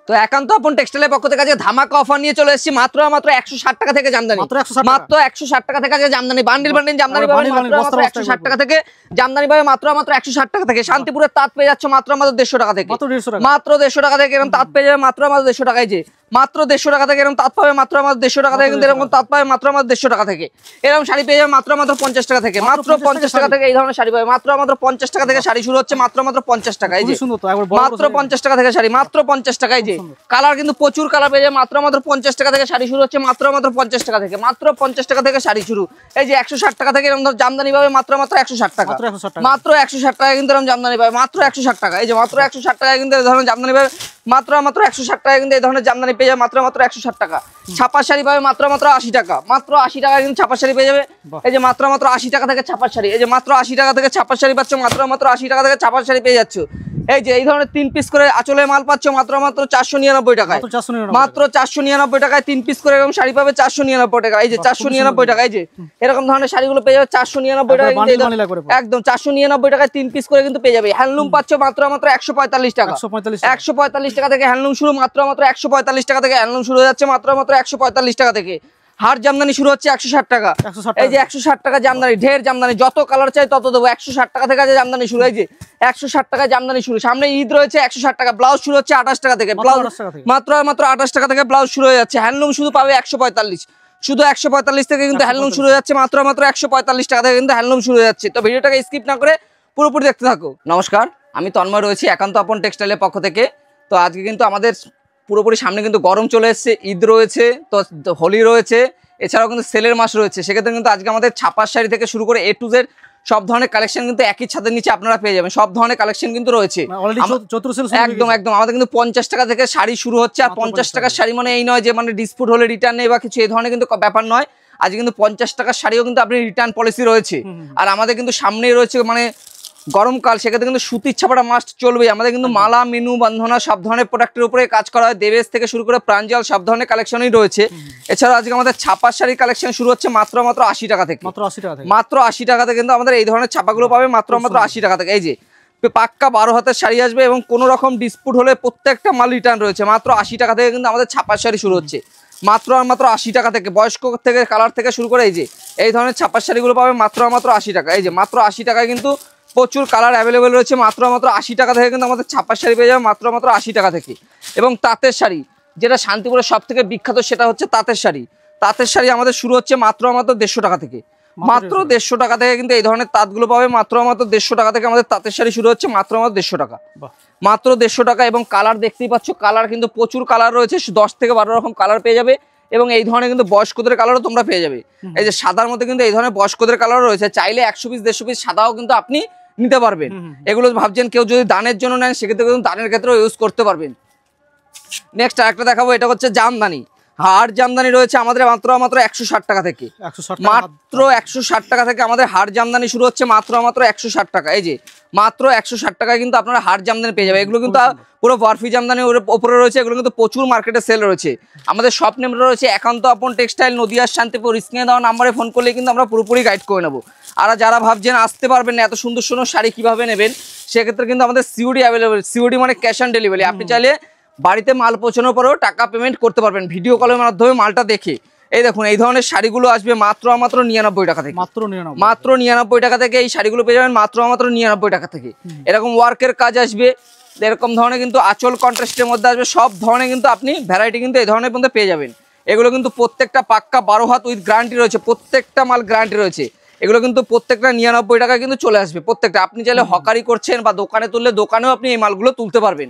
তো একান্ত আপন টেক্সটাইলের পক্ষ থেকে ধামাকা অফার নিয়ে চলে এসেছি মাত্র 160 টাকা থেকে জামদানি, মাত্র 160 টাকা থেকে জামদানি বান্ডিল জামদানি পাবেন মাত্র 160 টাকা থেকে জামদানি পাবে মাত্র 160 টাকা থেকে। শান্তিপুরের তাঁত পেয়ে যাচ্ছে মাত্র 150 টাকা থেকে, মাত্র 150 টাকা থেকে এরকম তাঁত পেয়ে যাবে মাত্র 150 টাকায়, যে মাত্র 150 টাকা থেকে এরকম তাঁত পাবে মাত্র 150 টাকা থেকে, কিন্তু এরকম তাঁত পাবে মাত্র 150 টাকা থেকে। এরকম শাড়ি পেয়ে যাবে মাত্র 50 টাকা থেকে, মাত্র 50 টাকা থেকে এই ধরনের শাড়ি পাবে মাত্র 50 টাকা থেকে। শাড়ি শুরু হচ্ছে মাত্র 50 টাকায়, যে মাত্র 50 টাকা থেকে শাড়ি মাত্র 50 টাকায়। যে কালার কিন্তু প্রচুর কালার পেয়ে যাবে মাত্র 50 টাকা থেকে। শাড়ি শুরু হচ্ছে মাত্র 50 টাকা থেকে, মাত্র 50 টাকা থেকে শাড়ি শুরু। এই যে 160 টাকা থেকে এরকম জামদানি পাবে মাত্র 160 টাকা, মাত্র 160 টাকা কিন্তু এরকম জামদানি পাবে মাত্র 160 টাকা। এই যে মাত্র 160 টাকায় কিন্তু এই ধরনের জামদানি পাবে মাত্র 160 টাকা কিন্তু এই ধরনের জামদানি পেয়ে যাবে মাত্র 160 টাকা। ছাপার শাড়ি পাবে মাত্র 80 টাকা, মাত্র 80 টাকা কিন্তু ছাপার শাড়ি পেয়ে যাবে। এই যে মাত্র 80 টাকা থেকে ছাপার শাড়ি, এই যে মাত্র 80 টাকা থেকে ছাপার শাড়ি পাচ্ছ, মাত্র 80 টাকা থেকে ছাপার শাড়ি পেয়ে যাচ্ছ। এই যে এই ধরনের 3 পিস করে আঁচলে মাল পাচ্ছ মাত্র 499 টাকায়, মাত্র 499 টাকায় 3 পিস করে এরকম শাড়ি পাবে 499 টাকা। এই যে 499 টাকা, এই যে এরকম ধরনের শাড়িগুলো পেয়ে যাবে 499 টাকা, একদম 499 টাকায় 3 পিস করে কিন্তু পেয়ে যাবে। হ্যান্ডলুম পাচ্ছ মাত্র 145 টাকা, 145 টাকা থেকে হ্যান্ডলুম শুরু, মাত্র 145 টাকা থেকে হ্যান্ডলুম শুরু হয়ে যাচ্ছে মাত্র 145 টাকা থেকে। হার জামদানি শুরু হচ্ছে 160 টাকা, এই যে 160 টাকা জামদানি, ঢের জামদানি, যত কালার চাই তত দেবো। 160 টাকা থেকে জামদানি শুরু, এই যে 160 টাকা জামদানি শুরু। সামনে ঈদ রয়েছে, 160 টাকা। ব্লাউজ শুরু হচ্ছে 28 টাকা থেকে, ব্লাউজ মাত্র 28 টাকা থেকে ব্লাউজ শুরু হয়ে যাচ্ছে। হ্যান্ডলুম শুধু পাবে 145, শুধু 145 থেকে কিন্তু হ্যান্ডলুম শুরু হয়ে যাচ্ছে মাত্র 145 টাকা থেকে কিন্তু হ্যান্ডলুম শুরু হয়ে যাচ্ছে। তো ভিডিওটাকে স্কিপ না করে পুরোপুরি দেখতে থাকো। নমস্কার, আমি তন্ময় রয়েছি একান্ত আপন টেক্সটাইলের পক্ষ থেকে। তো আজকে কিন্তু আমাদের পুরোপুরি সামনে কিন্তু গরম চলে এসেছে, ঈদ রয়েছে, তো হোলি রয়েছে, এছাড়াও কিন্তু সেলের মাস রয়েছে। সেক্ষেত্রে কিন্তু আজকে আমাদের ছাপার শাড়ি থেকে শুরু করে A to Z সব ধরনের কালেকশন কিন্তু একই ছাদের নিচে আপনারা পেয়ে যাবেন। সব ধরনের কালেকশন কিন্তু রয়েছে একদম একদম। আমাদের কিন্তু 50 টাকা থেকে শাড়ি শুরু হচ্ছে, আর 50 টাকার শাড়ি মানে এই নয় যে মানে ডিসপুট হলে রিটার্ন নেই বা কিছু এই ধরনের কিন্তু ব্যাপার নয়। আজকে কিন্তু 50 টাকার শাড়িও কিন্তু আপনি রিটার্ন পলিসি রয়েছে। আর আমাদের কিন্তু সামনেই রয়েছে মানে গরমকাল, সেক্ষেত্রে কিন্তু সুতির ছাপাটা মাস্ট চলবে। আমাদের কিন্তু মালা, মিনু, বন্ধনা সব ধরনের প্রোডাক্টের উপরে কাজ করা হয়। দেবেশ থেকে শুরু করে প্রাঞ্জল সব ধরনের কালেকশনই রয়েছে। এছাড়াও আজকে আমাদের ছাপার শাড়ির কালেকশন শুরু হচ্ছে মাত্র 80 টাকা থেকে, মাত্র 80 টাকাতে কিন্তু আমাদের এই ধরনের ছাপাগুলো পাবে মাত্র 80 টাকা থেকে। এই যে পাক্কা 12 হাতের শাড়ি আসবে এবং কোনো রকম ডিসপুট হলে প্রত্যেকটা মাল রিটার্ন রয়েছে। মাত্র 80 টাকা থেকে কিন্তু আমাদের ছাপার শাড়ি শুরু হচ্ছে মাত্র 80 টাকা থেকে। বয়স্ক থেকে কালার থেকে শুরু করে এই যে এই ধরনের ছাপার শাড়িগুলো পাবে মাত্র 80 টাকা। এই যে মাত্র 80 টাকায় কিন্তু প্রচুর কালার অ্যাভেলেবেল রয়েছে। মাত্র 80 টাকা থেকে কিন্তু আমাদের ছাপার শাড়ি পেয়ে যাবে মাত্র 80 টাকা থেকে। এবং তাঁতের শাড়ি, যেটা শান্তিপুরের সব থেকে বিখ্যাত, সেটা হচ্ছে তাঁতের শাড়ি। তাঁতের শাড়ি আমাদের শুরু হচ্ছে মাত্র 150 টাকা থেকে, মাত্র 150 টাকা থেকে কিন্তু এই ধরনের তাঁতগুলো পাবে মাত্র 150 টাকা থেকে। আমাদের তাঁতের শাড়ি শুরু হচ্ছে মাত্র 150 টাকা, মাত্র 150 টাকা। এবং কালার দেখতেই পাচ্ছ, কালার কিন্তু প্রচুর কালার রয়েছে, 10 থেকে 12 রকম কালার পেয়ে যাবে। এবং এই ধরনের কিন্তু বয়স্কদের কালারও তোমরা পেয়ে যাবে। এই যে সাদার মধ্যে কিন্তু এই ধরনের বয়স্কদের কালারও রয়েছে। চাইলে 100 পিস 150 পিস সাদাও কিন্তু আপনি নিতে পারবেন। এগুলো ভাবছেন কেউ যদি দানের জন্য নেন, সেক্ষেত্রে কিন্তু দানের ক্ষেত্রেও ইউজ করতে পারবেন। নেক্সট আরেকটা দেখাবো, এটা হচ্ছে জামদানি। হার জামদানি রয়েছে আমাদের মাত্র 160 টাকা থেকে, মাত্র 160 টাকা থেকে আমাদের হার জামদানি শুরু হচ্ছে মাত্র 160 টাকা। এই যে মাত্র 160 টাকায় কিন্তু আপনারা হার জামদানি পেয়ে যাবে। এগুলো কিন্তু পুরো বরফি জামদানি ওপরে রয়েছে, এগুলো কিন্তু প্রচুর মার্কেটে সেল রয়েছে। আমাদের শপ নেমটা রয়েছে একান্ত আপন টেক্সটাইল, নদিয়ার শান্তিপুর। স্ক্রিনে দেওয়া নাম্বারে ফোন করলে কিন্তু আমরা পুরোপুরি গাইড করে নেবো। আর যারা ভাবছেন আসতে পারবেন না, এত সুন্দর সুন্দর শাড়ি কিভাবে নেবেন, সেক্ষেত্রে কিন্তু আমাদের সিওডি অ্যাভেলেবেল। সিওডি মানে ক্যাশ অন ডেলিভারি। আপনি চাইলে বাড়িতে মাল পৌঁছানোর পরেও টাকা পেমেন্ট করতে পারবেন ভিডিও কলের মাধ্যমে মালটা দেখে। এই দেখুন এই ধরনের শাড়িগুলো আসবে মাত্র 99 টাকা থেকে, মাত্র 99 টাকা থেকে এই শাড়িগুলো পেয়ে যাবেন মাত্র 99 টাকা থেকে। এরকম ওয়ার্কের কাজ আসবে, এরকম ধরনের কিন্তু আঁচল কন্ট্রাস্টের মধ্যে আসবে। সব ধরনের কিন্তু আপনি ভ্যারাইটি কিন্তু এই ধরনের মধ্যে পেয়ে যাবেন। এগুলো কিন্তু প্রত্যেকটা পাক্কা 12 হাত উইথ গ্যারান্টি রয়েছে, প্রত্যেকটা মাল গ্যারান্টি রয়েছে। এগুলো কিন্তু প্রত্যেকটা 99 টাকা কিন্তু চলে আসবে প্রত্যেকটা। আপনি চাইলে হকারি করছেন বা দোকানে তুললে দোকানেও আপনি এই মালগুলো তুলতে পারবেন।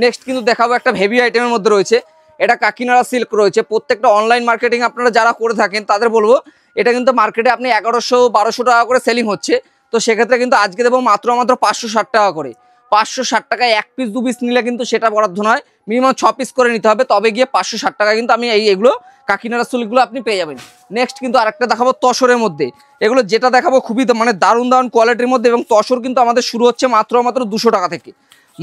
নেক্সট কিন্তু দেখাবো একটা হেভি আইটেমের মধ্যে রয়েছে, এটা কাকিনাড়া সিল্ক রয়েছে। প্রত্যেকটা অনলাইন মার্কেটিং আপনারা যারা করে থাকেন তাদের বলবো, এটা কিন্তু মার্কেটে আপনি 1100-1200 টাকা করে সেলিং হচ্ছে। তো সেক্ষেত্রে কিন্তু আজকে দেবো মাত্র 560 টাকা করে। 560 টাকায় 1 পিস 2 পিস নিলে কিন্তু সেটা বরাদ্দ নয়, মিনিমাম 6 পিস করে নিতে হবে, তবে গিয়ে 560 টাকা কিন্তু আমি এইগুলো কাকিনাড়া সিল্কগুলো আপনি পেয়ে যাবেন। নেক্সট কিন্তু আরেকটা দেখাবো তসরের মধ্যে। এগুলো যেটা দেখাবো খুবই মানে দারুণ দারুণ কোয়ালিটির মধ্যে। এবং তসর কিন্তু আমাদের শুরু হচ্ছে মাত্র 200 টাকা থেকে,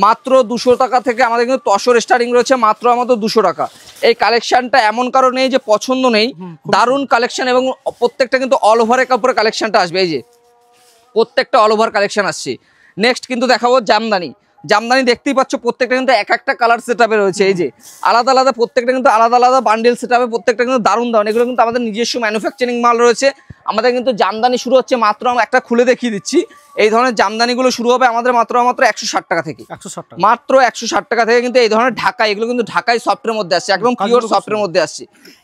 মাত্র 200 টাকা থেকে আমাদের কিন্তু তসর স্টার্টিং রয়েছে মাত্র 200 টাকা। এই কালেকশনটা এমন কারো নেই যে পছন্দ নেই, দারুণ কালেকশন। এবং প্রত্যেকটা কিন্তু অল ওভারের কাপড়ের কালেকশনটা আসবে, এই যে প্রত্যেকটা অল ওভার কালেকশন আসছে। নেক্সট কিন্তু দেখাবো জামদানি। জামদানি দেখতেই পাচ্ছ প্রত্যেকটা কিন্তু এক একটা কালার সেটআপে রয়েছে। এই যে আলাদা আলাদা প্রত্যেকটা কিন্তু আলাদা আলাদা বান্ডেল সেটআপে, প্রত্যেকটা কিন্তু দারুণ দারুণ। এগুলো কিন্তু আমাদের নিজস্ব ম্যানুফ্যাকচারিং মাল রয়েছে। আমাদের কিন্তু জামদানি শুরু হচ্ছে মাত্র, আমরা একটা খুলে দেখিয়ে দিচ্ছি, এই ধরনের জামদানিগুলো শুরু হবে আমাদের মাত্র 160 টাকা থেকে, মাত্র 160 টাকা থেকে কিন্তু এই ধরনের ঢাকাই, এগুলো কিন্তু ঢাকাই সফটের মধ্যে আসছে, একদম পিওর সফটের মধ্যে আসছে।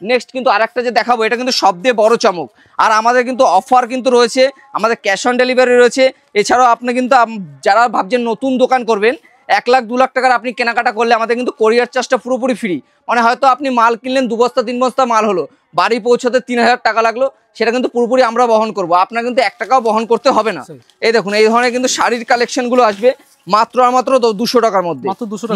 নেক্সট কিন্তু আরেকটা যে দেখাবো, এটা কিন্তু সব দিয়ে বড় চমক, আর আমাদের কিন্তু অফার কিন্তু রয়েছে, আমাদের ক্যাশ অন ডেলিভারি রয়েছে। এছাড়াও আপনি কিন্তু যারা ভাবছেন নতুন দোকান করবেন 1 লাখ 2 লাখ টাকার আপনি কেনাকাটা করলে আমাদের কিন্তু কোরিয়ার চার্জটা পুরোপুরি ফ্রি। মানে হয়তো আপনি মাল কিনলেন 2 বস্তা 3 বস্তা মাল হলো, বাড়ি পৌঁছাতে 3000 টাকা লাগলো, সেটা কিন্তু পুরোপুরি আমরা বহন করব, আপনার কিন্তু 1 টাকাও বহন করতে হবে না। এই দেখুন এই ধরনের কিন্তু শাড়ির কালেকশন গুলো আসবে মাত্র আর মাত্র 200 টাকার মধ্যে,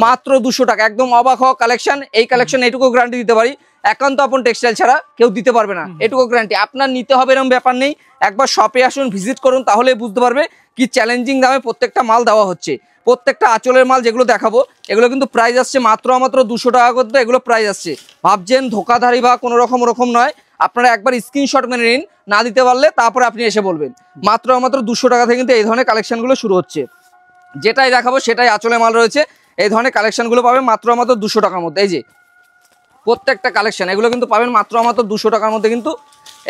মাত্র 200 টাকা, একদম অবাক হওয়া কালেকশন। এই কালেকশন এইটুকু গ্যারান্টি দিতে পারি, একান্ত আপন টেক্সটাইল ছাড়া কেউ দিতে পারবে না, এটুকু গ্যারান্টি। আপনার নিতে হবে এরকম ব্যাপার নেই, একবার শপে আসুন, ভিজিট করুন, তাহলে বুঝতে পারবে কি চ্যালেঞ্জিং দামে প্রত্যেকটা মাল দেওয়া হচ্ছে। প্রত্যেকটা আঁচলের মাল যেগুলো দেখাবো এগুলো কিন্তু প্রাইস আসছে মাত্র 200 টাকা করতে, এগুলো প্রাইস আসছে। ভাবছেন ধোকাধারী বা কোনো রকম ওরকম নয়, আপনারা একবার স্ক্রিনশট মেনে নিন, না দিতে পারলে তারপরে আপনি এসে বলবেন। মাত্র 200 টাকা থেকে কিন্তু এই ধরনের কালেকশনগুলো শুরু হচ্ছে। যেটাই দেখাবো সেটাই আঁচলের মাল রয়েছে, এই ধরনের কালেকশনগুলো পাবেন মাত্র 200 টাকার মধ্যে। এই যে প্রত্যেকটা কালেকশন এগুলো কিন্তু পাবেন মাত্র 200 টাকার মধ্যে, কিন্তু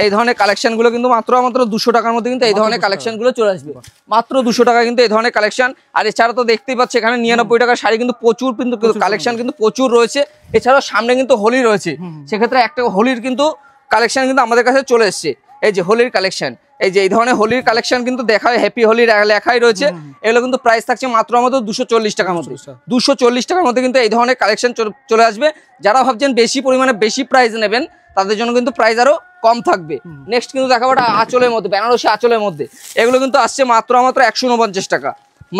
এই ধরনের কালেকশনগুলো কিন্তু মাত্র 200 টাকার মধ্যে কিন্তু এই ধরনের কালেকশনগুলো চলে আসবে মাত্র 200 টাকা কিন্তু এই ধরনের কালেকশন। আর এছাড়া তো দেখতেই পাচ্ছি এখানে 99 টাকার শাড়ি কিন্তু প্রচুর, কিন্তু কালেকশন কিন্তু প্রচুর রয়েছে। এছাড়াও সামনে কিন্তু হোলি রয়েছে, সেক্ষেত্রে একটা হোলির কিন্তু কালেকশন কিন্তু আমাদের কাছে চলে এসছে। এই যে হোলির কালেকশন, এই যে এই ধরনের হোলির কালেকশন কিন্তু দেখা হ্যাপি হোলি লেখাই রয়েছে, এগুলো কিন্তু প্রাইস থাকছে মাত্র 240 টাকার মধ্যে, 240 টাকার মধ্যে কিন্তু এই ধরনের কালেকশন চলে আসবে। যারা ভাবছেন বেশি পরিমাণে বেশি প্রাইস নেবেন তাদের জন্য কিন্তু প্রাইস আরো কম থাকবে। নেক্সট কিন্তু দেখাবো আঁচলের মধ্যে, বেনারসি আঁচলের মধ্যে, এগুলো কিন্তু আসছে মাত্র 149 টাকা,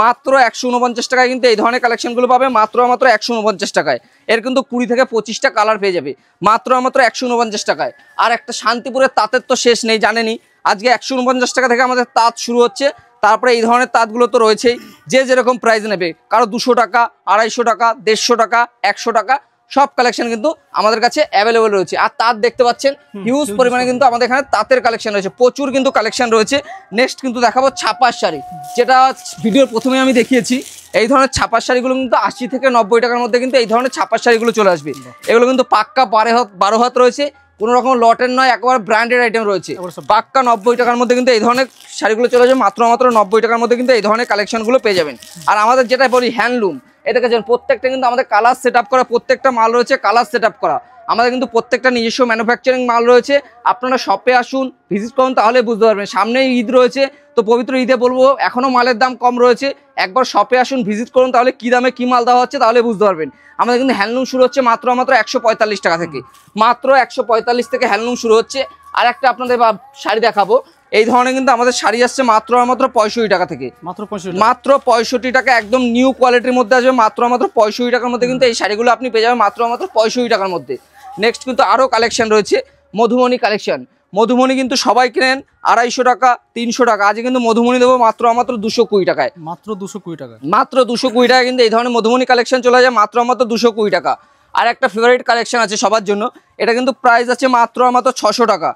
মাত্র 149 টাকায় কিন্তু এই ধরনের কালেকশনগুলো পাবে, মাত্র 149 টাকায়। এর কিন্তু 20 থেকে 25টা কালার পেয়ে যাবে মাত্র 149 টাকায়। আর একটা শান্তিপুরের তাঁতের তো শেষ নেই, জানেনই, আজকে 149 টাকা থেকে আমাদের তাঁত শুরু হচ্ছে। তারপরে এই ধরনের তাঁতগুলো তো রয়েছেই, যে যেরকম প্রাইস নেবে, কারো 200 টাকা, 250 টাকা, 150 টাকা, 100 টাকা, সব কালেকশন কিন্তু আমাদের কাছে অ্যাভেলেবল রয়েছে। আর তাঁত দেখতে পাচ্ছেন হিউজ পরিমাণে কিন্তু আমাদের এখানে তাঁতের কালেকশন রয়েছে, প্রচুর কিন্তু কালেকশন রয়েছে। নেক্সট কিন্তু দেখাবো ছাপার শাড়ি, যেটা ভিডিওর প্রথমে আমি দেখিয়েছি। এই ধরনের ছাপার শাড়িগুলো কিন্তু 80 থেকে 90 টাকার মধ্যে কিন্তু এই ধরনের ছাপার শাড়িগুলো চলে আসবে। এগুলো কিন্তু পাক্কা 12 হাত রয়েছে, কোনো রকম লটের নয়, একেবারে ব্র্যান্ডেড আইটেম রয়েছে। পাক্কা 90 টাকার মধ্যে কিন্তু এই ধরনের শাড়িগুলো চলে যাবে, মাত্র 90 টাকার মধ্যে কিন্তু এই ধরনের কালেকশনগুলো পেয়ে যাবেন। আর আমাদের যেটা বলি হ্যান্ডলুম, এটাকে যেন প্রত্যেকটা কিন্তু আমাদের কালার সেট আপ করা, প্রত্যেকটা মাল রয়েছে কালার সেট আপ করা, আমাদের কিন্তু প্রত্যেকটা নিজস্ব ম্যানুফ্যাকচারিং মাল রয়েছে। আপনারা শপে আসুন, ভিজিট করুন, তাহলে বুঝতে পারবেন। সামনেই ঈদ রয়েছে, তো পবিত্র ঈদে বলবো এখনো মালের দাম কম রয়েছে, একবার শপে আসুন, ভিজিট করুন, তাহলে কি দামে কি মাল দেওয়া হচ্ছে তাহলে বুঝতে পারবেন। আমাদের কিন্তু হ্যান্ডলুম শুরু হচ্ছে মাত্র 145 টাকা থেকে, মাত্র 145 থেকে হ্যান্ডলুম শুরু হচ্ছে। আর একটা আপনাদের শাড়ি দেখাবো, এই ধরনের কিন্তু আমাদের শাড়ি আসছে মাত্র 65 টাকা থেকে, মাত্র 65 টাকা, একদম নিউ কোয়ালিটির মধ্যে আসবে মাত্র 65 টাকার মধ্যে কিন্তু এই শাড়িগুলো আপনি পেয়ে যাবেন মাত্র 65 টাকার মধ্যে। নেক্সট কিন্তু আরো কালেকশন রয়েছে, মধুমণি কালেকশন। মধুমণি কিন্তু সবাই কেনেন 250 টাকা, 300 টাকা, আজকে কিন্তু মধুমণি দেবো মাত্র 220 টাকায়, মাত্র 220 টাকা, মাত্র 220 টাকা কিন্তু এই ধরনের মধুমণি কালেকশন চলে যায় মাত্র 220 টাকা। আর একটা ফেভারিট কালেকশন আছে সবার জন্য, এটা কিন্তু প্রাইস আছে মাত্র 600 টাকা,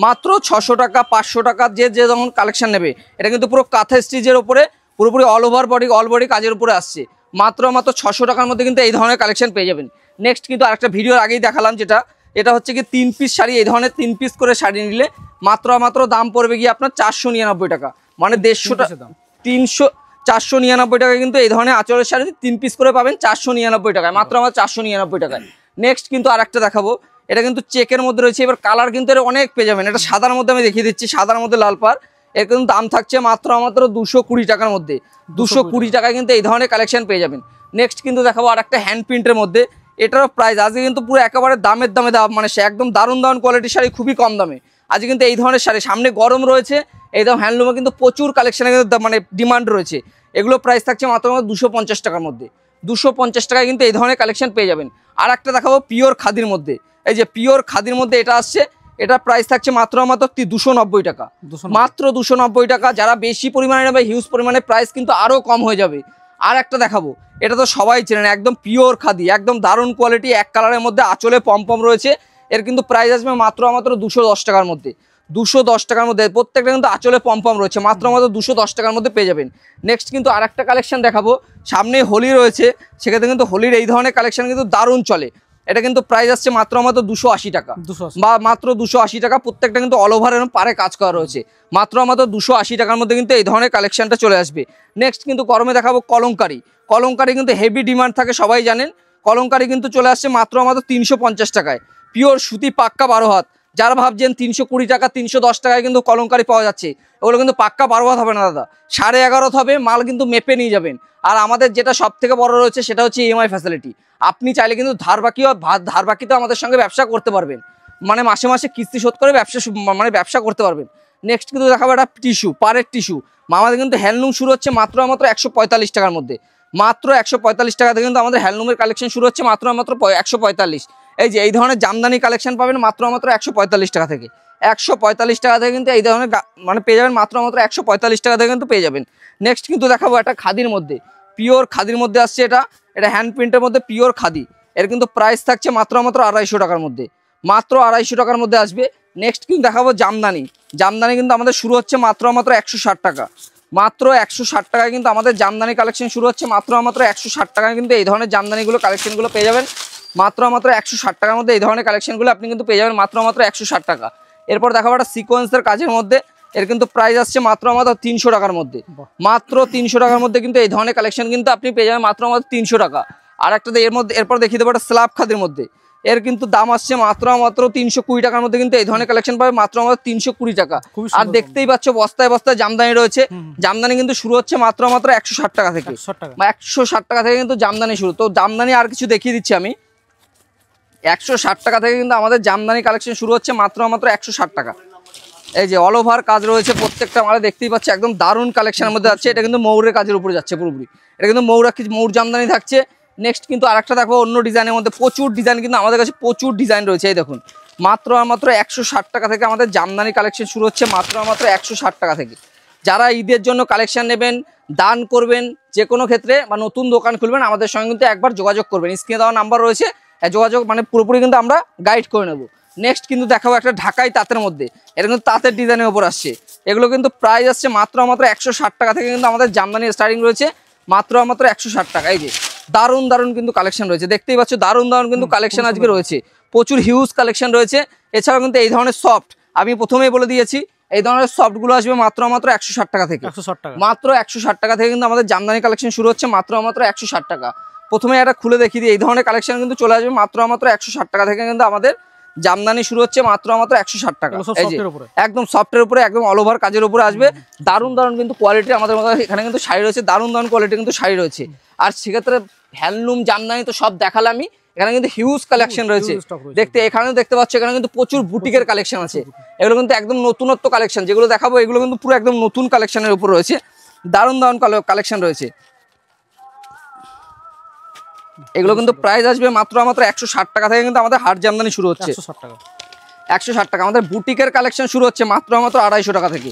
মাত্র 600 টাকা, 500 টাকা, যে যখন কালেকশন নেবে। এটা কিন্তু পুরো কাঁথা স্টিচের উপরে, পুরোপুরি all over body, all body কাজের উপরে আসছে, মাত্র 600 টাকার মধ্যে কিন্তু এই ধরনের কালেকশন পেয়ে যাবেন। নেক্সট কিন্তু আরেকটা ভিডিওর আগেই দেখালাম, যেটা এটা হচ্ছে কি 3 পিস শাড়ি, এই ধরনের 3 পিস করে শাড়ি নিলে মাত্র দাম পড়বে গিয়ে আপনার 499 টাকা, মানে 150 টাকা, 499 টাকা কিন্তু এই ধরনের আঁচলের শাড়ি 3 পিস করে পাবেন 499 টাকায়, মাত্র 499 টাকায়। নেক্সট কিন্তু আরেকটা দেখাবো, এটা কিন্তু চেকের মধ্যে রয়েছে, এবার কালার কিন্তু এর অনেক পেয়ে যাবেন। এটা সাদার মধ্যে আমি দেখিয়ে দিচ্ছি, সাদার মধ্যে লাল পাড়, এর কিন্তু দাম থাকছে মাত্র 220 টাকার মধ্যে, 220 টাকায় কিন্তু এই ধরনের কালেকশন পেয়ে যাবেন। নেক্সট কিন্তু দেখাবো আর একটা হ্যান্ড প্রিন্টের মধ্যে, এটারও প্রাইস আজকে কিন্তু পুরো একেবারে দামের দামে দাম, মানে সে একদম দারুণ কোয়ালিটির শাড়ি, খুবই কম দামে আজকে কিন্তু এই ধরনের শাড়ি। সামনে গরম রয়েছে, এই দাম হ্যান্ডলুমে কিন্তু প্রচুর কালেকশনের মানে ডিমান্ড রয়েছে। এগুলো প্রাইস থাকছে মাত্র 250 টাকার মধ্যে, 250 টাকায় কিন্তু এই ধরনের কালেকশন পেয়ে যাবেন। আর একটা দেখাবো পিওর খাদির মধ্যে, এই যে পিওর খাদির মধ্যে এটা আসছে, এটা প্রাইস থাকছে মাত্র 290 টাকা, মাত্র 290 টাকা। যারা বেশি পরিমাণে নেবে হিউজ পরিমাণে প্রাইস কিন্তু আরও কম হয়ে যাবে। আর একটা দেখাবো, এটা তো সবাই চেনেন, একদম পিওর খাদি, একদম দারুণ কোয়ালিটি, এক কালারের মধ্যে আঁচলে পম রয়েছে। এর কিন্তু প্রাইস আসবে মাত্র 210 টাকার মধ্যে, 210 টাকার মধ্যে, প্রত্যেকটা কিন্তু আঁচলে পম্পম রয়েছে, মাত্র 210 টাকার মধ্যে পেয়ে যাবেন। নেক্সট কিন্তু আরেকটা কালেকশন দেখাবো, সামনে হোলি রয়েছে, সেক্ষেত্রে কিন্তু হোলির এই ধরনের কালেকশন কিন্তু দারুণ চলে। এটা কিন্তু প্রাইস আসছে মাত্র 280 টাকা, বা মাত্র 280 টাকা। প্রত্যেকটা কিন্তু অল ওভার এরকম পারে কাজ করা রয়েছে, মাত্র 280 টাকার মধ্যে কিন্তু এই ধরনের কালেকশনটা চলে আসবে। নেক্সট কিন্তু গরমে দেখাবো কলমকারি। কলমকারি কিন্তু হেভি ডিমান্ড থাকে, সবাই জানেন। কলমকারি কিন্তু চলে আসছে মাত্র 350 টাকায়, পিওর সুতি পাক্কা 12 হাত। যারা ভাবছেন 320 টাকা 310 টাকায় কিন্তু কলমকারি পাওয়া যাচ্ছে, ওগুলো কিন্তু পাক্কা 12 হাত হবে না দাদা, 11.5 হবে। মাল কিন্তু মেপে নিয়ে যাবেন। আর আমাদের যেটা সব থেকে বড় রয়েছে সেটা হচ্ছে ইএমআই ফ্যাসিলিটি। আপনি চাইলে কিন্তু ধার বাকিতেও আমাদের সঙ্গে ব্যবসা করতে পারবেন, মানে মাসে মাসে কিস্তি শোধ করে ব্যবসা করতে পারবেন। নেক্সট কিন্তু দেখাবো একটা টিস্যু, পাড়ের টিস্যু। আমাদের কিন্তু হ্যান্ডলুম শুরু হচ্ছে মাত্র 145 টাকার মধ্যে, মাত্র 145 টাকা থেকে কিন্তু আমাদের হ্যান্ডলুমের কালেকশন শুরু হচ্ছে মাত্র 145। এই যে এই ধরনের জামদানি কালেকশন পাবেন মাত্র 145 টাকা থেকে। 145 টাকা থেকে কিন্তু এই ধরনের মানে পেয়ে যাবেন, মাত্র 145 টাকা থেকে কিন্তু পেয়ে যাবেন। নেক্সট কিন্তু দেখাবো একটা খাদির মধ্যে, পিওর খাদির মধ্যে আসছে, এটা হ্যান্ড প্রিন্টের মধ্যে পিওর খাদি। এর কিন্তু প্রাইস থাকছে মাত্র 250 টাকার মধ্যে, মাত্র 250 টাকার মধ্যে আসবে। নেক্সট কিন্তু দেখাবো জামদানি। জামদানি কিন্তু আমাদের শুরু হচ্ছে মাত্র 160 টাকা, মাত্র 160 টাকায় কিন্তু আমাদের জামদানি কালেকশন শুরু হচ্ছে, মাত্র 160 টাকায় কিন্তু এই ধরনের জামদানিগুলো কালেকশনগুলো পেয়ে যাবেন, মাত্র 160 টাকার মধ্যে এই ধরনের কালেকশনগুলো আপনি কিন্তু পেয়ে যাবেন মাত্র 160 টাকা। এরপর দেখাবো একটা সিকোয়েন্সের কাজের মধ্যে, এর কিন্তু প্রাইস আসছে মাত্র 300 টাকার মধ্যে, মাত্র 300 টাকার মধ্যে কিন্তু এই ধরনের কালেকশন কিন্তু আপনি পেয়ে যাবেন মাত্র 300 টাকা। আর একটা এরপর দেখিয়ে দেবো একটা স্ল্যাব খাদির মধ্যে, এর কিন্তু দাম আসছে মাত্র 320 টাকার মধ্যে কিন্তু এই ধরনের কালেকশন পাবে মাত্র 320 টাকা। আর দেখতেই পাচ্ছ বস্তায় বস্তায় জামদানি রয়েছে। জামদানি কিন্তু শুরু হচ্ছে মাত্র 160 টাকা থেকে, 160 টাকা থেকে কিন্তু জামদানি শুরু। তো জামদানি আর কিছু দেখিয়ে দিচ্ছি আমি, 160 টাকা থেকে কিন্তু আমাদের জামদানি কালেকশন শুরু হচ্ছে মাত্র 160 টাকা। এই যে অল ওভার কাজ রয়েছে প্রত্যেকটা মালে, দেখতেই পাচ্ছি একদম দারুণ কালেকশনের মধ্যে যাচ্ছে। এটা কিন্তু ময়ূরের কাজের উপরে যাচ্ছে পুরোপুরি, এটা কিন্তু ময়ূর জামদানি থাকছে। নেক্সট কিন্তু আরেকটা দেখো অন্য ডিজাইনের মধ্যে, প্রচুর ডিজাইন কিন্তু আমাদের কাছে প্রচুর ডিজাইন রয়েছে। এই দেখুন মাত্র 160 টাকা থেকে আমাদের জামদানি কালেকশন শুরু হচ্ছে, মাত্র 160 টাকা থেকে। যারা ঈদের জন্য কালেকশন নেবেন, দান করবেন, যে কোনো ক্ষেত্রে বা নতুন দোকান খুলবেন, আমাদের সঙ্গে কিন্তু একবার যোগাযোগ করবেন। স্ক্রিনে দেওয়া নাম্বার রয়েছে, যোগাযোগ মানে পুরোপুরি কিন্তু আমরা গাইড করে নেব। নেক্সট কিন্তু দেখাবো একটা ঢাকাই তাঁতের মধ্যে, এটা কিন্তু তাঁতের ডিজাইনের উপর আসছে। এগুলো কিন্তু প্রাইস আসছে মাত্র 160 টাকা থেকে কিন্তু আমাদের জামদানি স্টার্টিং রয়েছে, মাত্র 160 টাকা। এই যে দারুণ দারুণ কিন্তু কালেকশন রয়েছে, দেখতেই পাচ্ছ দারুণ দারুণ কিন্তু কালেকশন আজকে রয়েছে, প্রচুর হিউজ কালেকশন রয়েছে। এছাড়াও কিন্তু এই ধরনের সফট, আমি প্রথমেই বলে দিয়েছি, এই ধরনের সফটগুলো আসবে মাত্র 160 টাকা থেকে, মাত্র 160 টাকা থেকে কিন্তু আমাদের জামদানি কালেকশন শুরু হচ্ছে, মাত্র 160 টাকা। প্রথমে একটা খুলে দেখিয়ে দিই, এই ধরনের কালেকশন কিন্তু চলে আসবে মাত্র 160 টাকা থেকে কিন্তু আমাদের জামদানি শুরু হচ্ছে, মাত্র 160 টাকা। এই যে একদম সফটের উপরে একদম অল ওভার কাজের উপরে আসবে, দারুণ দারুণ কিন্তু কোয়ালিটি আমাদের মধ্যে এখানে কিন্তু শাড়ি রয়েছে, দারুণ দারুণ কোয়ালিটি কিন্তু শাড়ি রয়েছে। আর সেক্ষেত্রে হ্যান্ডলুম জামদানি তো সব দেখালামই, এখানে কিন্তু হিউজ কালেকশন রয়েছে। এখানেও দেখতে পাচ্ছ, এখানে কিন্তু প্রচুর বুটিকের কালেকশন আছে। এগুলো কিন্তু একদম নতুনত্ব কালেকশন, যেগুলো দেখাবো এগুলো কিন্তু পুরো একদম নতুন কালেকশনের উপর রয়েছে, দারুণ দারুণ কালেকশন রয়েছে। এগুলো কিন্তু প্রাইস আসবে মাত্র 160 টাকা থেকে কিন্তু আমাদের হাট জামদানি শুরু হচ্ছে, 160 টাকা। আমাদের বুটিকের কালেকশন শুরু হচ্ছে মাত্র 250 টাকা থেকে,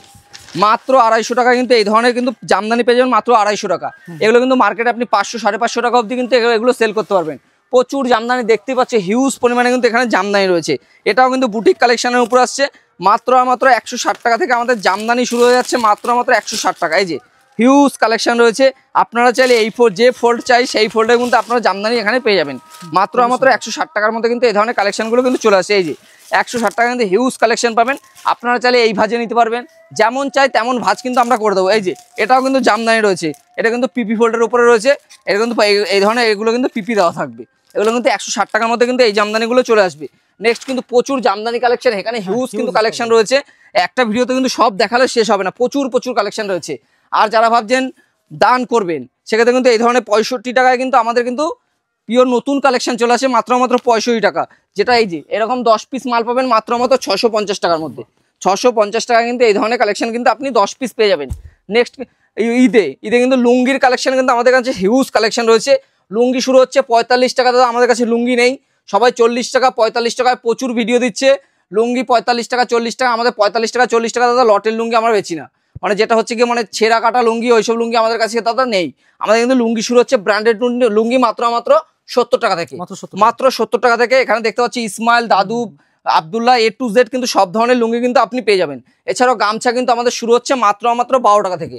মাত্র 250 টাকা কিন্তু এই ধরনের কিন্তু জামদানি পেয়ে যাবেন মাত্র 250 টাকা। এগুলো কিন্তু মার্কেটে আপনি 500 550 টাকা অবধি কিন্তু এগুলো সেল করতে পারবেন। প্রচুর জামদানি দেখতেই পাচ্ছে, হিউজ পরিমাণে কিন্তু এখানে জামদানি রয়েছে। এটাও কিন্তু বুটিক কালেকশনের উপর আসছে, মাত্র 160 টাকা থেকে আমাদের জামদানি শুরু হয়ে যাচ্ছে, মাত্র 160 টাকা। এই যে হিউজ কালেকশন রয়েছে, আপনারা চাইলে যে ফোল্ড চাই সেই ফোল্ডে কিন্তু আপনারা জামদানি এখানে পেয়ে যাবেন, মাত্র 160 টাকার মধ্যে কিন্তু এই ধরনের কালেকশনগুলো কিন্তু চলে আসে। এই যে 160 টাকা কিন্তু হিউজ কালেকশন পাবেন, আপনারা চাইলে এই ভাজে নিতে পারবেন, যেমন চাই তেমন ভাজ কিন্তু আমরা করে দেবো। এই যে এটাও কিন্তু জামদানি রয়েছে, এটা কিন্তু পিপি ফোল্ডের উপরে রয়েছে, এটা কিন্তু এই ধরনের এগুলো কিন্তু পিপি দেওয়া থাকবে। এগুলো কিন্তু 160 টাকার মধ্যে কিন্তু এই জামদানিগুলো চলে আসবে। নেক্সট কিন্তু প্রচুর জামদানি কালেকশন, এখানে হিউজ কিন্তু কালেকশন রয়েছে, একটা ভিডিওতে কিন্তু সব দেখালে শেষ হবে না, প্রচুর প্রচুর কালেকশন রয়েছে। আর যারা ভাবছেন দান করবেন, সেক্ষেত্রে কিন্তু এই ধরনের 65 টাকায় কিন্তু আমাদের কিন্তু পিওর নতুন কালেকশন চলে আসে, মাত্র 65 টাকা। যেটা এই যে এরকম 10 পিস মাল পাবেন মাত্র 650 টাকার মধ্যে, 650 টাকা কিন্তু এই ধরনের কালেকশন কিন্তু আপনি 10 পিস পেয়ে যাবেন। নেক্সট ঈদে কিন্তু লুঙ্গির কালেকশন কিন্তু আমাদের কাছে হিউজ কালেকশন রয়েছে। লুঙ্গি শুরু হচ্ছে 45 টাকা, দাদা আমাদের কাছে লুঙ্গি নেই, সবাই 40 টাকা 45 টাকায় প্রচুর ভিডিও দিচ্ছে। লুঙ্গি 45 টাকা 40 টাকা, আমাদের 45 টাকা 40 টাকা দাদা লটের লুঙ্গি আমরা বেচি না, মানে যেটা হচ্ছে কি মানে ছেঁড়া কাটা লুঙ্গি ওইসব লুঙ্গি আমাদের কাছে দাদা নেই। আমাদের কিন্তু লুঙ্গি শুরু হচ্ছে ব্র্যান্ডেড লুঙ্গি মাত্র 70 টাকা থেকে, মাত্র 70 টাকা থেকে। এখানে দেখতে পাচ্ছি ইসমাইল, দাদু, আব্দুল্লাহ A to Z কিন্তু সব ধরনের লুঙ্গি কিন্তু আপনি পেয়ে যাবেন। এছাড়াও গামছা কিন্তু আমাদের শুরু হচ্ছে মাত্র 12 টাকা থেকে,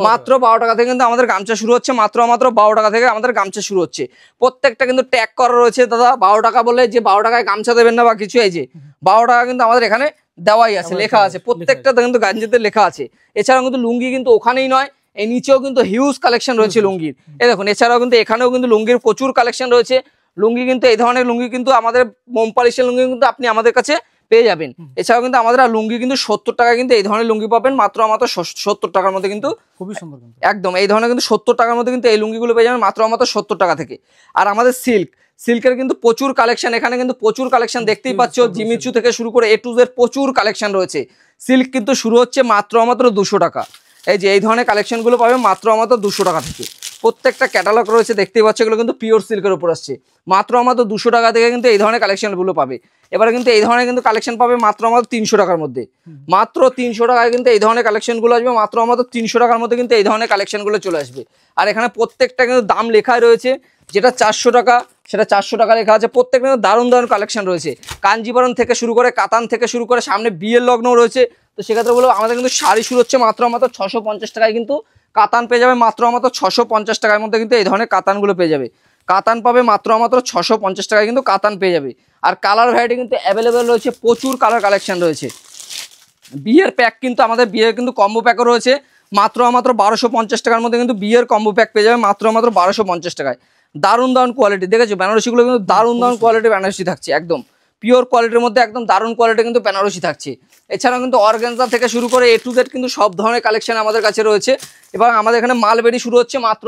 মাত্র 12 টাকা থেকে কিন্তু আমাদের গামছা শুরু হচ্ছে, মাত্র 12 টাকা থেকে আমাদের গামছা শুরু হচ্ছে। প্রত্যেকটা কিন্তু ট্যাগ করা রয়েছে দাদা, 12 টাকা বলে যে 12 টাকায় গামছা দেবেন না বা কিছু, এই যে 12 টাকা কিন্তু আমাদের এখানে দেওয়াই আছে, লেখা আছে, প্রত্যেকটা কিন্তু গাঞ্জিতে লেখা আছে। এছাড়াও কিন্তু লুঙ্গি কিন্তু ওখানেই নয়, এই নিচেও কিন্তু হিউজ কালেকশন রয়েছে লুঙ্গির। এই দেখুন, এছাড়াও কিন্তু এখানেও কিন্তু লুঙ্গির প্রচুর কালেকশন রয়েছে। লুঙ্গি কিন্তু এই ধরনের লুঙ্গি কিন্তু আমাদের মোম পলিশের লুঙ্গি কিন্তু আপনি আমাদের কাছে পেয়ে যাবেন। এছাড়াও কিন্তু আমাদের লুঙ্গি কিন্তু 70 টাকা কিন্তু এই ধরনের লুঙ্গি পাবেন, মাত্র 70 টাকার মধ্যে কিন্তু, খুবই সুন্দর একদম এই ধরনের কিন্তু 70 টাকার মধ্যে কিন্তু এই লুঙ্গিগুলো পেয়ে যাবেন মাত্র 70 টাকা থেকে। আর আমাদের সিল্কের কিন্তু প্রচুর কালেকশন, এখানে কিন্তু প্রচুর কালেকশন দেখতেই পাচ্ছ, জিমিচু থেকে শুরু করে A to Z প্রচুর কালেকশন রয়েছে। সিল্ক কিন্তু শুরু হচ্ছে মাত্র 200 টাকা। এই যে এই ধরনের কালেকশনগুলো পাবেন মাত্র 200 টাকা থেকে। প্রত্যেকটা ক্যাটালগ রয়েছে দেখতেই পাচ্ছ, এগুলো কিন্তু পিওর সিল্কের উপর আসছে। মাত্র 200 টাকা থেকে কিন্তু এই ধরনের কালেকশনগুলো পাবে। এবারে কিন্তু এই ধরনের কিন্তু কালেকশন পাবে মাত্র 300 টাকার মধ্যে, মাত্র 300 টাকায় কিন্তু এই ধরনের কালেকশনগুলো আসবে, মাত্র 300 টাকার মধ্যে কিন্তু এই ধরনের কালেকশনগুলো চলে আসবে। আর এখানে প্রত্যেকটা কিন্তু দাম লেখাই রয়েছে, যেটা 400 টাকা সেটা 400 টাকা লেখা আছে। প্রত্যেকটা কিন্তু দারুণ দারুণ কালেকশন রয়েছে, কাঞ্জিবরম থেকে শুরু করে কাতান থেকে শুরু করে সামনে বিয়ের লগ্ন রয়েছে। তো সেক্ষেত্রে বলবো আমাদের কিন্তু শাড়ি শুরু হচ্ছে মাত্র 650 টাকায় কিন্তু কাতান পেয়ে যাবে, মাত্র 650 টাকার মধ্যে কিন্তু এই ধরনের কাতানগুলো পেয়ে যাবে। কাতান পাবে মাত্র 650 টাকায় কিন্তু কাতান পেয়ে যাবে। আর কালার ভ্যারাইটি কিন্তু অ্যাভেলেবেল রয়েছে, প্রচুর কালার কালেকশন রয়েছে। বিয়ের প্যাক কিন্তু আমাদের বিয়ের কিন্তু কম্বো প্যাকও রয়েছে, মাত্র 1250 টাকার মধ্যে কিন্তু বিয়ের কম্বো প্যাক পেয়ে যাবে মাত্র 1250 টাকায়। দারুণ দারুণ কোয়ালিটি দেখেছো, বেনারসিগুলো কিন্তু দারুণ দারুণ কোয়ালিটির বেনারসি থাকছে, একদম পিওর কোয়ালিটির মধ্যে একদম দারুণ কোয়ালিটি কিন্তু বেনারসি থাকছে। এছাড়াও কিন্তু অর্গানজা থেকে শুরু করে A to Z কিন্তু সব ধরনের কালেকশন আমাদের কাছে রয়েছে। এবং আমাদের এখানে মালবেরি শুরু হচ্ছে মাত্র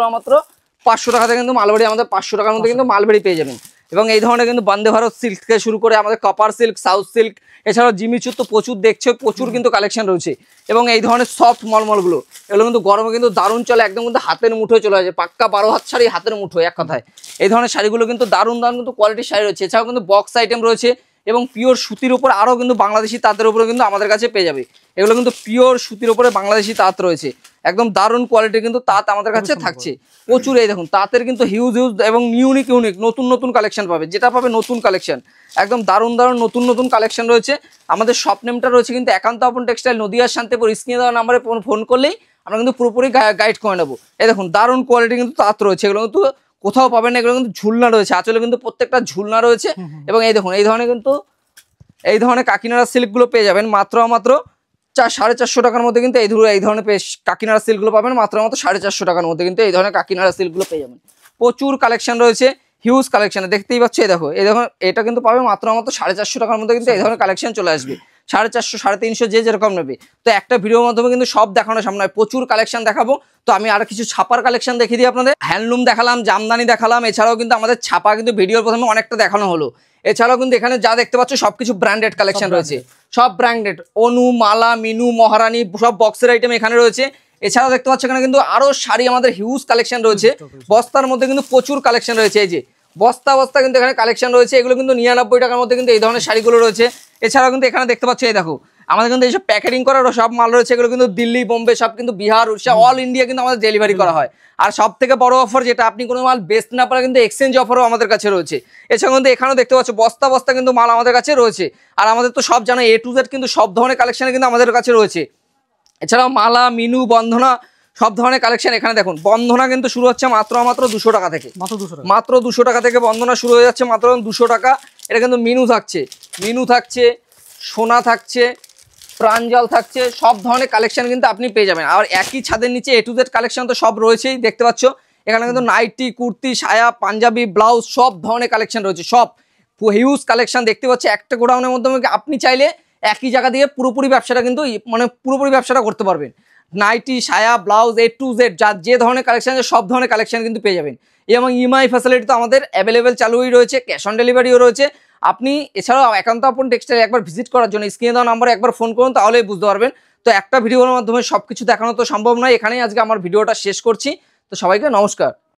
500 টাকা থেকে, কিন্তু মালবেরি আমাদের 500 টাকার মধ্যে কিন্তু মালবেরি পেয়ে যাবেন। এবং এই ধরনের কিন্তু বন্দে ভারত সিল্ক থেকে শুরু করে আমাদের কপার সিল্ক, সাউথ সিল্ক, এছাড়াও জিমিচুর তো প্রচুর দেখছে, প্রচুর কিন্তু কালেকশন রয়েছে। এবং এই ধরনের সফট মলমলগুলো, এগুলো কিন্তু গরমে কিন্তু দারুণ চলে, একদম কিন্তু হাতের মুঠোয় চলে আসে, পাক্কা 12 হাত শাড়ি হাতের মুঠোয় এক কথায়। এই ধরনের শাড়িগুলো কিন্তু দারুণ দারুণ কিন্তু কোয়ালিটির শাড়ি রয়েছে। এছাড়াও কিন্তু বক্স আইটেম রয়েছে এবং পিওর সুতির উপর আরও কিন্তু বাংলাদেশি তাঁতের উপরে কিন্তু আমাদের কাছে পেয়ে যাবে। এগুলো কিন্তু পিওর সুতির উপরে বাংলাদেশি তাঁত রয়েছে, একদম দারুণ কোয়ালিটির কিন্তু তাঁত আমাদের কাছে থাকছে প্রচুর। এই দেখুন তাঁতের কিন্তু হিউজ এবং ইউনিক নতুন নতুন কালেকশন পাবে, যেটা পাবে নতুন কালেকশন, একদম দারুণ দারুণ নতুন নতুন কালেকশন রয়েছে। আমাদের শপ নেমটা রয়েছে কিন্তু একান্ত আপন টেক্সটাইল, নদিয়া শান্তিপুর। স্ক্রিনে দেওয়া নাম্বারে ফোন করলেই আমরা কিন্তু পুরোপুরি গাইড করে নেবো। এই দেখুন দারুণ কোয়ালিটি কিন্তু তাঁত রয়েছে, এগুলো কিন্তু কোথাও পাবেন না, এগুলো কিন্তু ঝুলনা রয়েছে, আঁচলে কিন্তু প্রত্যেকটা ঝুলনা রয়েছে। এবং এই দেখুন এই ধরনের কিন্তু এই ধরনের কাকিনাড়া সিল্কগুলো পেয়ে যাবেন মাত্র 450 টাকার মধ্যে কিন্তু এই ধরনের কাকিনাড়া সিল্কগুলো পাবেন মাত্র 450 টাকার মধ্যে কিন্তু এই ধরনের কাকিনাড়া সিল্কগুলো পেয়ে যাবেন। প্রচুর কালেকশন রয়েছে, হিউজ কালেকশন, দেখতেই পাচ্ছ। এই দেখো এটা কিন্তু পাবে মাত্র 450 টাকার মধ্যে কিন্তু এই ধরনের কালেকশন চলে আসবে। 450, 350 যে যেরকম নেবে। তো একটা ভিডিওর মাধ্যমে কিন্তু সব দেখানো সম্ভব নয়, প্রচুর কালেকশন দেখাবো। তো আমি আর কিছু ছাপার কালেকশন দেখিয়ে দিই আপনাদের। হ্যান্ডলুম দেখালাম, জামদানি দেখালাম, এছাড়াও কিন্তু আমাদের ছাপা কিন্তু ভিডিওর প্রথমে অনেকটা দেখানো হলো। এছাড়াও কিন্তু এখানে যা দেখতে পাচ্ছ সবকিছু ব্র্যান্ডেড কালেকশন রয়েছে, সব ব্র্যান্ডেড, অনু, মালা, মিনু, মহারানী, সব বক্সের আইটেম এখানে রয়েছে। এছাড়াও দেখতে পাচ্ছ এখানে কিন্তু আরো শাড়ি আমাদের হিউজ কালেকশন রয়েছে, বস্তার মধ্যে কিন্তু প্রচুর কালেকশন রয়েছে। এই যে বস্তা বস্তা কিন্তু এখানে কালেকশন রয়েছে, এগুলো কিন্তু 99 টাকার মধ্যে কিন্তু এই ধরনের শাড়িগুলো রয়েছে। এছাড়াও কিন্তু এখানে দেখতে পাচ্ছ এই দেখো আমাদের কিন্তু এইসব প্যাকেটিং করার সব মাল রয়েছে, এগুলো কিন্তু দিল্লি, বোম্বে, সব কিন্তু বিহার, উড়িষ্যা, অল ইন্ডিয়া কিন্তু আমাদের ডেলিভারি করা হয়। আর সব থেকে বড় অফার যেটা, আপনি কোনো মাল বেচতে না পারে কিন্তু এক্সচেঞ্জ অফারও আমাদের কাছে রয়েছে। এছাড়াও কিন্তু এখানেও দেখতে পাচ্ছ বস্তা বস্তা কিন্তু মাল আমাদের কাছে রয়েছে। আর আমাদের তো সব জানো A to Z কিন্তু সব ধরনের কালেকশন কিন্তু আমাদের কাছে রয়েছে। এছাড়াও মালা, মিনু, বন্ধনা সব ধরনের কালেকশন এখানে দেখুন। বন্ধনা কিন্তু শুরু হচ্ছে মাত্র 200 টাকা থেকে, মাত্র 200 টাকা থেকে বন্ধনা শুরু হয়ে যাচ্ছে, মাত্র 200 টাকা। এটা কিন্তু মিনু থাকছে, সোনা থাকছে, প্রাঞ্জল থাকছে, সব ধরনের কালেকশন কিন্তু আপনি পেয়ে যাবেন। আর একই ছাদের নিচে A to Z কালেকশন তো সব রয়েছেই, দেখতে পাচ্ছ এখানে কিন্তু নাইটি, কুর্তি, সায়া, পাঞ্জাবি, ব্লাউজ সব ধরনের কালেকশন রয়েছে, সব হিউজ কালেকশন দেখতে পাচ্ছি। একটা গোডাউনের মাধ্যমে আপনি চাইলে একই জায়গা দিয়ে পুরোপুরি ব্যবসাটা কিন্তু পুরোপুরি ব্যবসাটা করতে পারবেন। নাইটি, সায়া, ব্লাউজ A to Z যে ধরনের কালেকশন আছে সব ধরনের কালেকশন কিন্তু পেয়ে যাবেন। এবং ইএমআই ফ্যাসিলিটি তো আমাদের অ্যাভেলেবেল চালুই রয়েছে, ক্যাশ অন ডেলিভারিও রয়েছে। আপনি এছাড়াও একান্ত আপন টেক্সটাইল একবার ভিজিট করার জন্য স্ক্রিনে দেওয়া নাম্বারে একবার ফোন করুন, তাহলেই বুঝতে পারবেন। তো একটা ভিডিওর মাধ্যমে সবকিছু দেখানো তো সম্ভব নয়, এখানেই আজকে আমার ভিডিওটা শেষ করছি। তো সবাইকে নমস্কার।